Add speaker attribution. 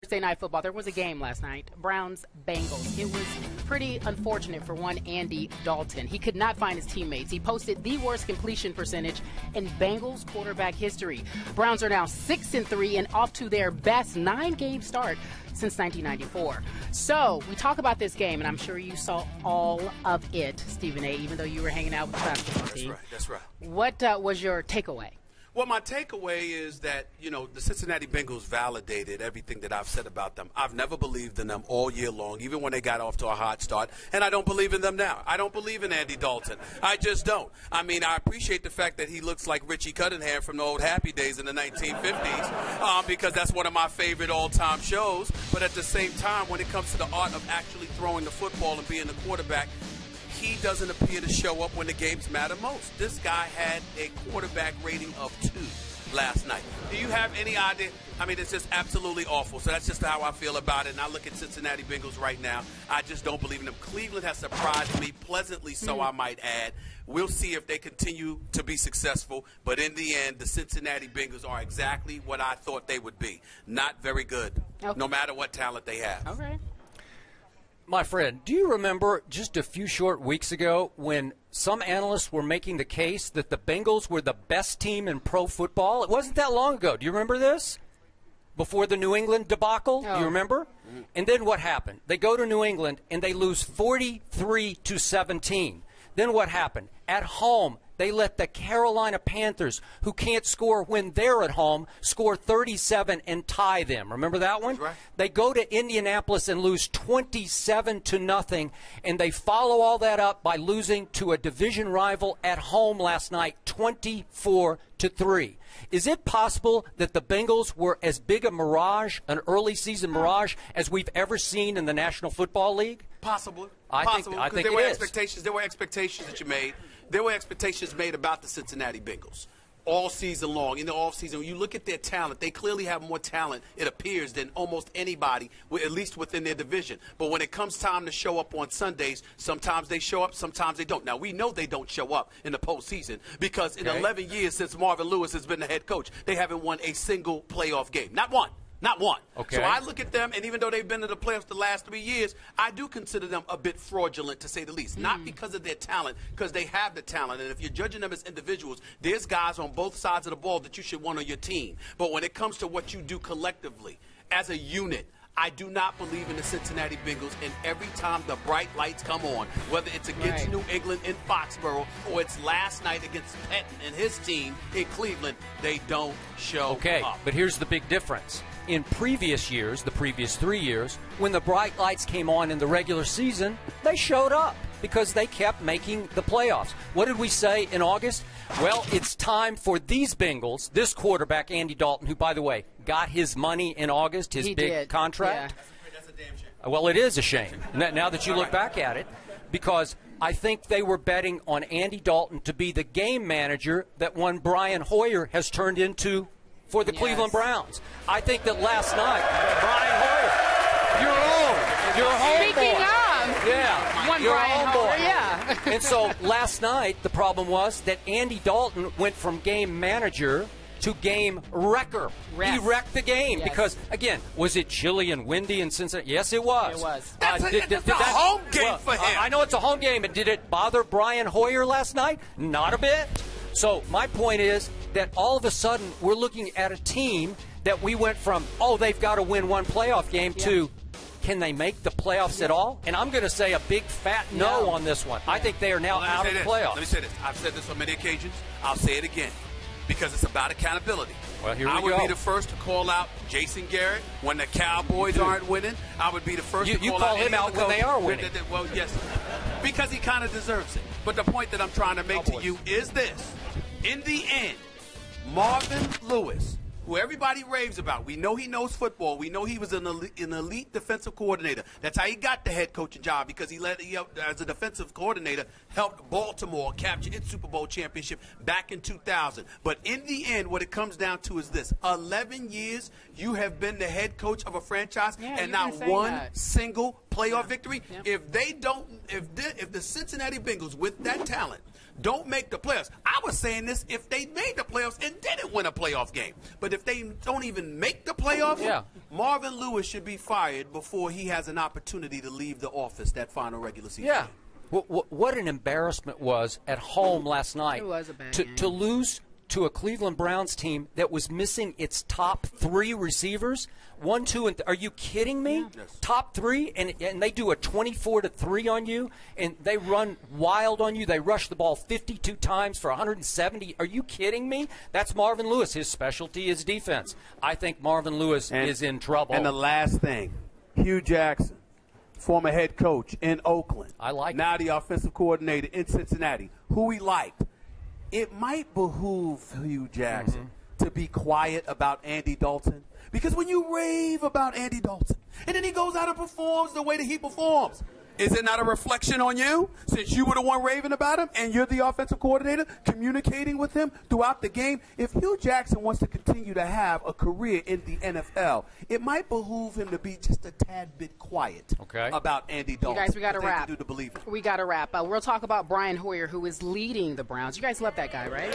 Speaker 1: Thursday Night Football. There was a game last night, Browns-Bengals. It was pretty unfortunate for one Andy Dalton. He could not find his teammates. He posted the worst completion percentage in Bengals quarterback history. Browns are now 6-3 and off to their best 9-game start since 1994. So we talk about this game, and I'm sure you saw all of it, Stephen A., even though you were hanging out with the basketball team.
Speaker 2: That's right.
Speaker 1: What was your takeaway?
Speaker 2: Well, my takeaway is that, the Cincinnati Bengals validated everything that I've said about them. I've never believed in them all year long, even when they got off to a hot start, and I don't believe in them now. I don't believe in Andy Dalton. I just don't. I mean, I appreciate the fact that he looks like Richie Cunningham from the old Happy Days in the 1950s, because that's one of my favorite all-time shows. But at the same time, when it comes to the art of actually throwing the football and being the quarterback, he doesn't appear to show up when the games matter most. This guy had a quarterback rating of 2 last night. Do you have any idea? I mean, it's just absolutely awful. So that's just how I feel about it. And I look at Cincinnati Bengals right now. I just don't believe in them. Cleveland has surprised me, pleasantly so, I might add. We'll see if they continue to be successful. But in the end, the Cincinnati Bengals are exactly what I thought they would be. Not very good, no matter what talent they have.
Speaker 1: Okay.
Speaker 3: My friend, do you remember just a few short weeks ago when some analysts were making the case that the Bengals were the best team in pro football? It wasn't that long ago. Do you remember this? Before the New England debacle, do you remember? And then what happened? They go to New England and they lose 43-17. Then what happened? At home, they let the Carolina Panthers, who can't score when they're at home, score 37 and tie them. Remember that one?
Speaker 2: Right.
Speaker 3: They go to Indianapolis and lose 27-0, and they follow all that up by losing to a division rival at home last night, 24-3. Is it possible that the Bengals were as big a mirage, an early season mirage, as we've ever seen in the National Football League?
Speaker 2: Possibly.
Speaker 3: I think
Speaker 2: there
Speaker 3: it
Speaker 2: were
Speaker 3: is.
Speaker 2: expectations. There were expectations that you made. There were expectations made about the Cincinnati Bengals all season long. In the offseason, when you look at their talent, they clearly have more talent, it appears, than almost anybody, at least within their division. But when it comes time to show up on Sundays, sometimes they show up, sometimes they don't. Now, we know they don't show up in the postseason because in 11 years since Marvin Lewis has been the head coach, they haven't won a single playoff game. Not one. Not one.
Speaker 3: Okay.
Speaker 2: So I look at them, and even though they've been to the playoffs the last 3 years, I do consider them a bit fraudulent, to say the least. Not because of their talent, because they have the talent. And if you're judging them as individuals, there's guys on both sides of the ball that you should want on your team. But when it comes to what you do collectively, as a unit, I do not believe in the Cincinnati Bengals, and every time the bright lights come on, whether it's against New England in Foxborough or it's last night against Pettin and his team in Cleveland, they don't show up.
Speaker 3: But here's the big difference. In previous years, the previous 3 years, when the bright lights came on in the regular season, they showed up because they kept making the playoffs. What did we say in August? Well, it's time for these Bengals, this quarterback, Andy Dalton, who, by the way, got his money in August, his big contract.
Speaker 2: Yeah. That's a damn shame.
Speaker 3: Well, it is a shame, now that you look back at it, because I think they were betting on Andy Dalton to be the game manager that one Brian Hoyer has turned into for the Cleveland Browns. I think that last night, Brian Hoyer, your home
Speaker 1: Speaking
Speaker 3: boy.
Speaker 1: of, one
Speaker 3: your
Speaker 1: Brian
Speaker 3: home boy.
Speaker 1: Hoyer, yeah.
Speaker 3: And so last night, the problem was that Andy Dalton went from game manager to game wrecker. He wrecked the game because, again, was it chilly and windy in Cincinnati? Yes, it was.
Speaker 1: It was.
Speaker 2: That's a home game for him.
Speaker 3: I know it's a home game, but did it bother Brian Hoyer last night? Not a bit. So my point is that all of a sudden we're looking at a team that we went from, they've got to win one playoff game to, can they make the playoffs at all? And I'm going to say a big fat no on this one. I think they are now out of the playoffs.
Speaker 2: Let me say this. I've said this on many occasions. I'll say it again because it's about accountability.
Speaker 3: Well, here we go.
Speaker 2: I would be the first to call out Jason Garrett when the Cowboys aren't winning. I would be the first to call out
Speaker 3: him out when they are winning.
Speaker 2: Well, yes, because he kind of deserves it. But the point that I'm trying to make to you is this. In the end, Marvin Lewis, who everybody raves about, we know he knows football. We know he was an elite defensive coordinator. That's how he got the head coaching job, because he as a defensive coordinator, helped Baltimore capture its Super Bowl championship back in 2000. But in the end, what it comes down to is this. 11 years you have been the head coach of a franchise and not one single playoff victory. If they don't, if the Cincinnati Bengals with that talent don't make the playoffs. I was saying this if they made the playoffs and didn't win a playoff game. But if they don't even make the playoffs, Marvin Lewis should be fired before he has an opportunity to leave the office that final regular season game.
Speaker 3: What an embarrassment was at home last night.
Speaker 1: It was a bad game.
Speaker 3: To lose to a Cleveland Browns team that was missing its top 3 receivers, 1, 2, and are you kidding me?
Speaker 2: Yes.
Speaker 3: Top 3, and they do a 24-3 on you, and they run wild on you. They rush the ball 52 times for 170. Are you kidding me? That's Marvin Lewis. His specialty is defense. I think Marvin Lewis is in trouble.
Speaker 2: And the last thing, Hugh Jackson, former head coach in Oakland.
Speaker 3: I like
Speaker 2: now
Speaker 3: it.
Speaker 2: the offensive coordinator in Cincinnati, who he liked. It might behoove Hugh Jackson to be quiet about Andy Dalton, because when you rave about Andy Dalton and then he goes out and performs the way that he performs, is it not a reflection on you, since you were the one raving about him and you're the offensive coordinator communicating with him throughout the game? If Hugh Jackson wants to continue to have a career in the NFL, it might behoove him to be just a tad bit quiet about Andy Dalton.
Speaker 1: You guys, we got to wrap.
Speaker 2: We got
Speaker 1: to wrap. We'll talk about Brian Hoyer, who is leading the Browns. You guys love that guy, right?